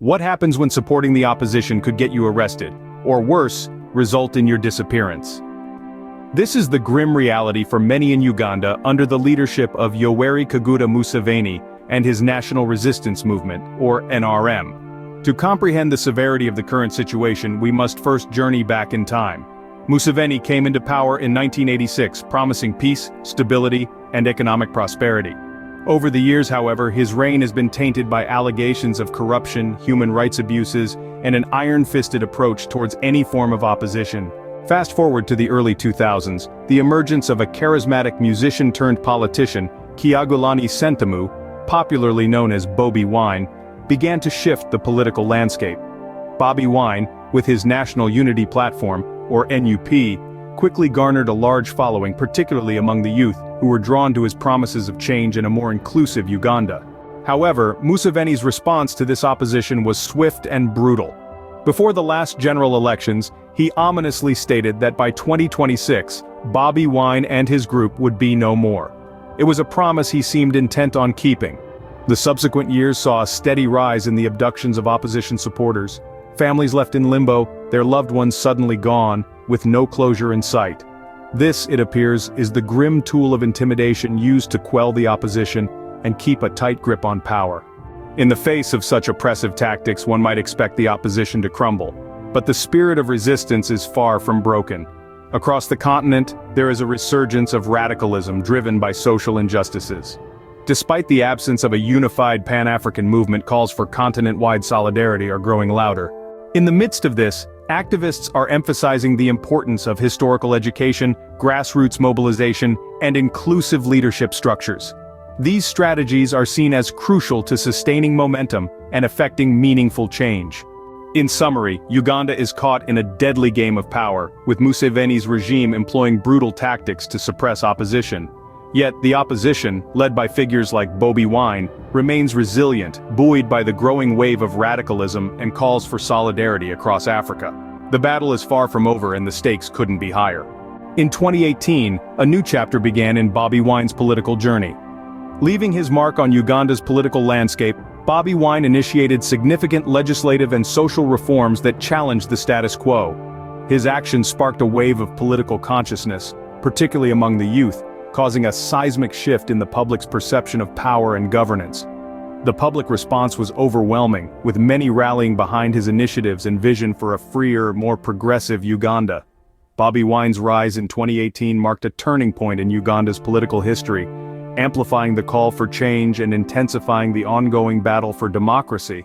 What happens when supporting the opposition could get you arrested, or worse, result in your disappearance? This is the grim reality for many in Uganda under the leadership of Yoweri Kaguta Museveni and his National Resistance Movement, or NRM. To comprehend the severity of the current situation, we must first journey back in time. Museveni came into power in 1986, promising peace, stability, and economic prosperity. Over the years, however, his reign has been tainted by allegations of corruption, human rights abuses, and an iron-fisted approach towards any form of opposition. Fast forward to the early 2000s, the emergence of a charismatic musician-turned-politician, Kyagulanyi Ssentamu, popularly known as Bobi Wine, began to shift the political landscape. Bobi Wine, with his National Unity Platform, or NUP, quickly garnered a large following, particularly among the youth, who were drawn to his promises of change in a more inclusive Uganda. However, Museveni's response to this opposition was swift and brutal. Before the last general elections, he ominously stated that by 2026, Bobi Wine and his group would be no more. It was a promise he seemed intent on keeping. The subsequent years saw a steady rise in the abductions of opposition supporters, families left in limbo, their loved ones suddenly gone, with no closure in sight. This, it appears, is the grim tool of intimidation used to quell the opposition and keep a tight grip on power. In the face of such oppressive tactics, one might expect the opposition to crumble. But the spirit of resistance is far from broken. Across the continent, there is a resurgence of radicalism driven by social injustices. Despite the absence of a unified Pan-African movement, calls for continent-wide solidarity are growing louder. In the midst of this, activists are emphasizing the importance of historical education, grassroots mobilization, and inclusive leadership structures. These strategies are seen as crucial to sustaining momentum and effecting meaningful change. In summary, Uganda is caught in a deadly game of power, with Museveni's regime employing brutal tactics to suppress opposition. Yet, the opposition, led by figures like Bobi Wine, remains resilient, buoyed by the growing wave of radicalism and calls for solidarity across Africa. The battle is far from over and the stakes couldn't be higher. In 2018, a new chapter began in Bobi Wine's political journey. Leaving his mark on Uganda's political landscape, Bobi Wine initiated significant legislative and social reforms that challenged the status quo. His actions sparked a wave of political consciousness, particularly among the youth, causing a seismic shift in the public's perception of power and governance. The public response was overwhelming, with many rallying behind his initiatives and vision for a freer, more progressive Uganda. Bobi Wine's rise in 2018 marked a turning point in Uganda's political history, amplifying the call for change and intensifying the ongoing battle for democracy.